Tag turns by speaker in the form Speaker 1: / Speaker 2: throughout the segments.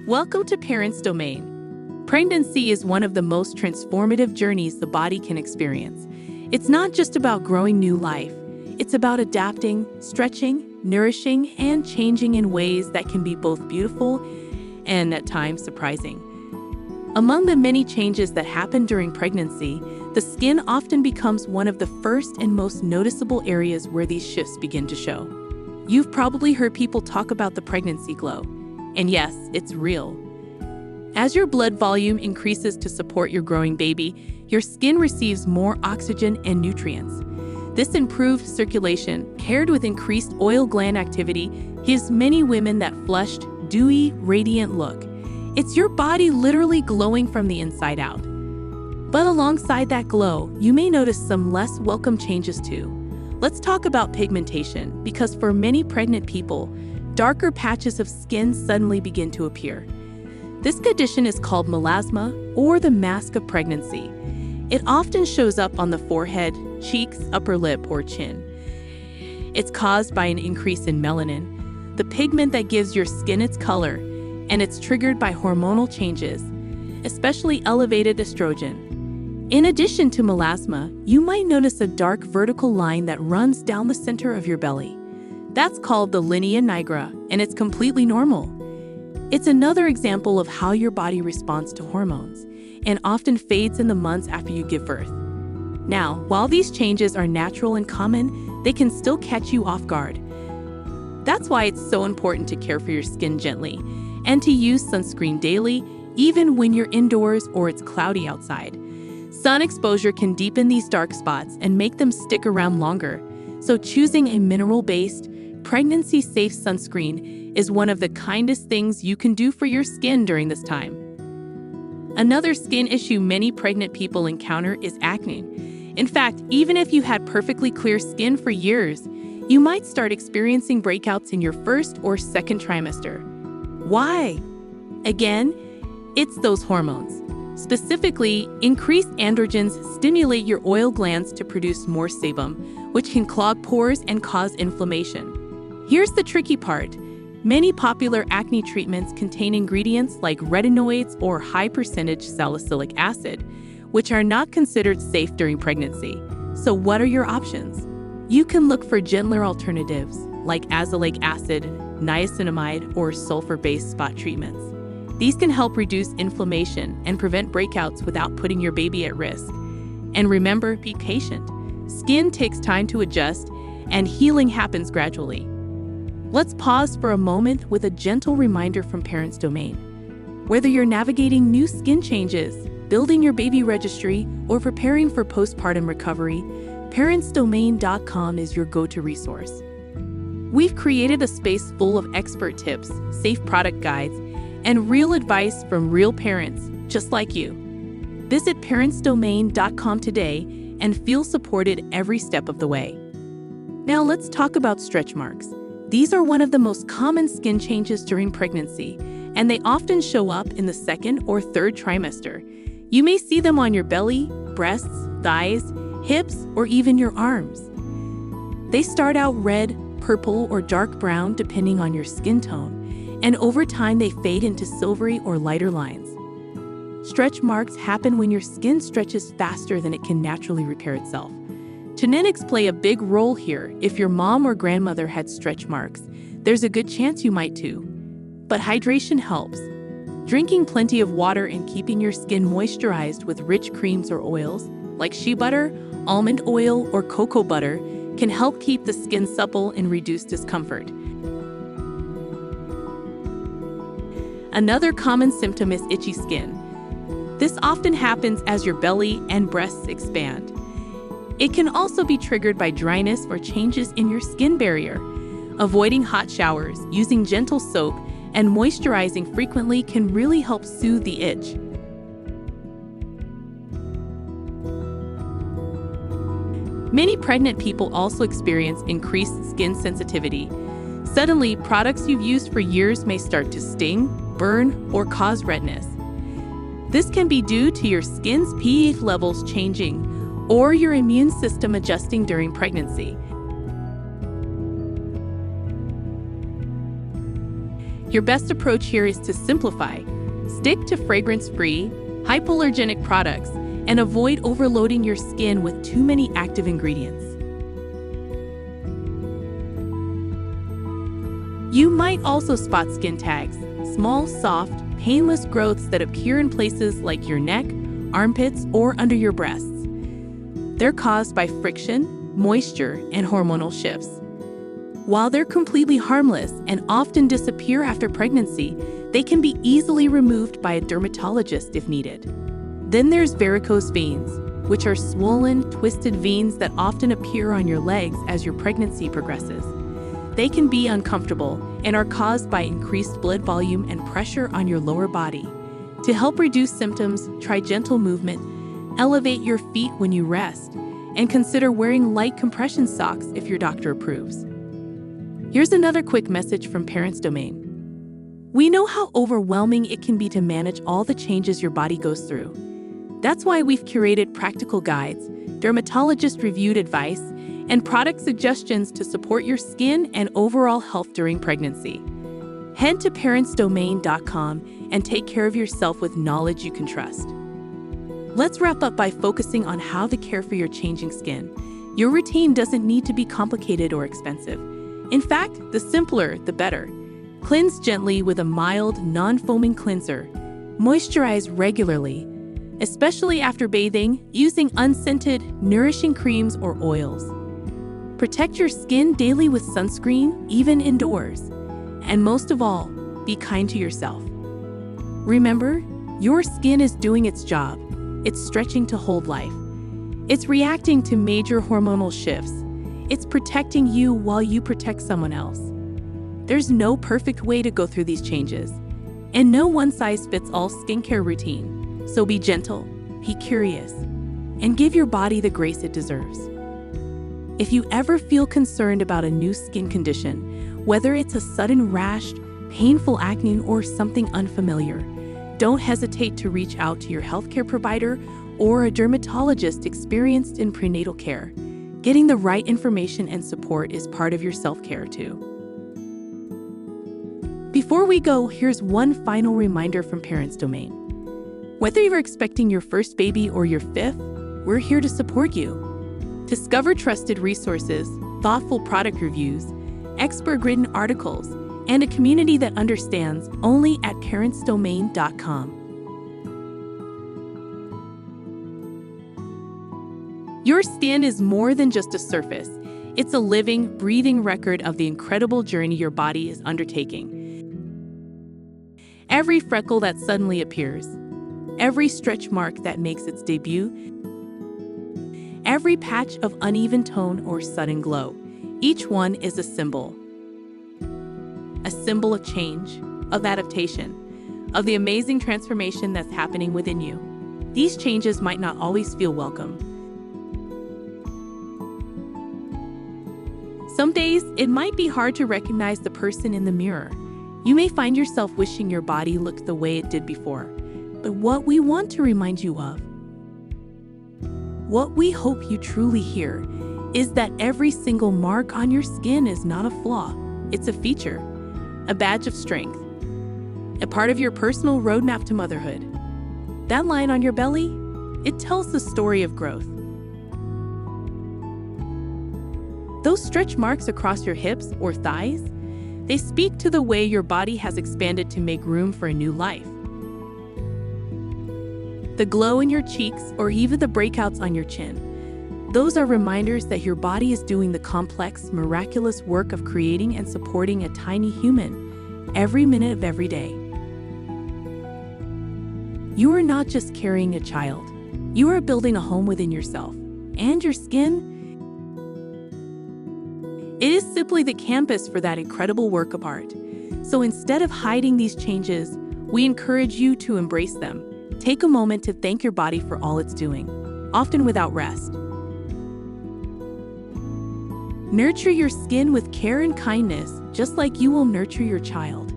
Speaker 1: Welcome to Parents' Domain. Pregnancy is one of the most transformative journeys the body can experience. It's not just about growing new life. It's about adapting, stretching, nourishing, and changing in ways that can be both beautiful and, at times, surprising. Among the many changes that happen during pregnancy, the skin often becomes one of the first and most noticeable areas where these shifts begin to show. You've probably heard people talk about the pregnancy glow. And yes, it's real. As your blood volume increases to support your growing baby, your skin receives more oxygen and nutrients. This improved circulation, paired with increased oil gland activity, gives many women that flushed, dewy, radiant look. It's your body literally glowing from the inside out. But alongside that glow, you may notice some less welcome changes too. Let's talk about pigmentation, because for many pregnant people, darker patches of skin suddenly begin to appear. This condition is called melasma, or the mask of pregnancy. It often shows up on the forehead, cheeks, upper lip, or chin. It's caused by an increase in melanin, the pigment that gives your skin its color, and it's triggered by hormonal changes, especially elevated estrogen. In addition to melasma, you might notice a dark vertical line that runs down the center of your belly. That's called the linea nigra, and it's completely normal. It's another example of how your body responds to hormones, and often fades in the months after you give birth. Now, while these changes are natural and common, they can still catch you off guard. That's why it's so important to care for your skin gently, and to use sunscreen daily, even when you're indoors or it's cloudy outside. Sun exposure can deepen these dark spots and make them stick around longer, so choosing a mineral-based, pregnancy-safe sunscreen is one of the kindest things you can do for your skin during this time. Another skin issue many pregnant people encounter is acne. In fact, even if you had perfectly clear skin for years, you might start experiencing breakouts in your first or second trimester. Why? Again, it's those hormones. Specifically, increased androgens stimulate your oil glands to produce more sebum, which can clog pores and cause inflammation. Here's the tricky part. Many popular acne treatments contain ingredients like retinoids or high-percentage salicylic acid, which are not considered safe during pregnancy. So what are your options? You can look for gentler alternatives like azelaic acid, niacinamide, or sulfur-based spot treatments. These can help reduce inflammation and prevent breakouts without putting your baby at risk. And remember, be patient. Skin takes time to adjust, and healing happens gradually. Let's pause for a moment with a gentle reminder from Parents' Domain. Whether you're navigating new skin changes, building your baby registry, or preparing for postpartum recovery, parentsdomain.com is your go-to resource. We've created a space full of expert tips, safe product guides, and real advice from real parents just like you. Visit parentsdomain.com today and feel supported every step of the way. Now let's talk about stretch marks. These are one of the most common skin changes during pregnancy, and they often show up in the second or third trimester. You may see them on your belly, breasts, thighs, hips, or even your arms. They start out red, purple, or dark brown depending on your skin tone, and over time they fade into silvery or lighter lines. Stretch marks happen when your skin stretches faster than it can naturally repair itself. Genetics play a big role here. If your mom or grandmother had stretch marks, there's a good chance you might too. But hydration helps. Drinking plenty of water and keeping your skin moisturized with rich creams or oils, like shea butter, almond oil, or cocoa butter, can help keep the skin supple and reduce discomfort. Another common symptom is itchy skin. This often happens as your belly and breasts expand. It can also be triggered by dryness or changes in your skin barrier. Avoiding hot showers, using gentle soap, and moisturizing frequently can really help soothe the itch. Many pregnant people also experience increased skin sensitivity. Suddenly, products you've used for years may start to sting, burn, or cause redness. This can be due to your skin's pH levels changing or your immune system adjusting during pregnancy. Your best approach here is to simplify. Stick to fragrance-free, hypoallergenic products, and avoid overloading your skin with too many active ingredients. You might also spot skin tags, small, soft, painless growths that appear in places like your neck, armpits, or under your breasts. They're caused by friction, moisture, and hormonal shifts. While they're completely harmless and often disappear after pregnancy, they can be easily removed by a dermatologist if needed. Then there's varicose veins, which are swollen, twisted veins that often appear on your legs as your pregnancy progresses. They can be uncomfortable and are caused by increased blood volume and pressure on your lower body. To help reduce symptoms, try gentle movement, elevate your feet when you rest, and consider wearing light compression socks if your doctor approves. Here's another quick message from Parents Domain. We know how overwhelming it can be to manage all the changes your body goes through. That's why we've curated practical guides, dermatologist-reviewed advice, and product suggestions to support your skin and overall health during pregnancy. Head to parentsdomain.com and take care of yourself with knowledge you can trust. Let's wrap up by focusing on how to care for your changing skin. Your routine doesn't need to be complicated or expensive. In fact, the simpler, the better. Cleanse gently with a mild, non-foaming cleanser. Moisturize regularly, especially after bathing, using unscented, nourishing creams or oils. Protect your skin daily with sunscreen, even indoors. And most of all, be kind to yourself. Remember, your skin is doing its job. It's stretching to hold life. It's reacting to major hormonal shifts. It's protecting you while you protect someone else. There's no perfect way to go through these changes, and no one-size-fits-all skincare routine. So be gentle, be curious, and give your body the grace it deserves. If you ever feel concerned about a new skin condition, whether it's a sudden rash, painful acne, or something unfamiliar, don't hesitate to reach out to your healthcare provider or a dermatologist experienced in prenatal care. Getting the right information and support is part of your self-care too. Before we go, here's one final reminder from Parents Domain. Whether you're expecting your first baby or your fifth, we're here to support you. Discover trusted resources, thoughtful product reviews, expert-written articles, and a community that understands only at parentsdomain.com. Your skin is more than just a surface. It's a living, breathing record of the incredible journey your body is undertaking. Every freckle that suddenly appears, every stretch mark that makes its debut, every patch of uneven tone or sudden glow, each one is a symbol. A symbol of change, of adaptation, of the amazing transformation that's happening within you. These changes might not always feel welcome. Some days, it might be hard to recognize the person in the mirror. You may find yourself wishing your body looked the way it did before. But what we want to remind you of, what we hope you truly hear, is that every single mark on your skin is not a flaw. It's a feature, a badge of strength, a part of your personal roadmap to motherhood. That line on your belly, it tells the story of growth. Those stretch marks across your hips or thighs, they speak to the way your body has expanded to make room for a new life. The glow in your cheeks or even the breakouts on your chin, those are reminders that your body is doing the complex, miraculous work of creating and supporting a tiny human every minute of every day. You are not just carrying a child. You are building a home within yourself, and your skin, it is simply the canvas for that incredible work of art. So instead of hiding these changes, we encourage you to embrace them. Take a moment to thank your body for all it's doing, often without rest. Nurture your skin with care and kindness, just like you will nurture your child.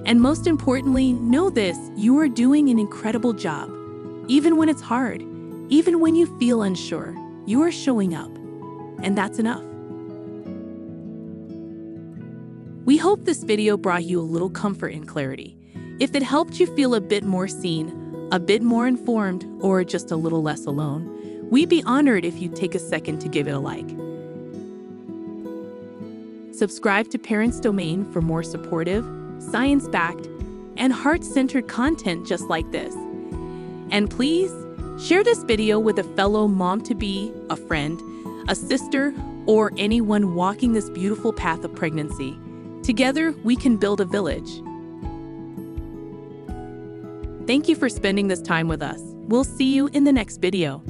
Speaker 1: And most importantly, know this, you are doing an incredible job. Even when it's hard, even when you feel unsure, you are showing up. And that's enough. We hope this video brought you a little comfort and clarity. If it helped you feel a bit more seen, a bit more informed, or just a little less alone, we'd be honored if you'd take a second to give it a like. Subscribe to Parents Domain for more supportive, science-backed, and heart-centered content just like this. And please, share this video with a fellow mom-to-be, a friend, a sister, or anyone walking this beautiful path of pregnancy. Together, we can build a village. Thank you for spending this time with us. We'll see you in the next video.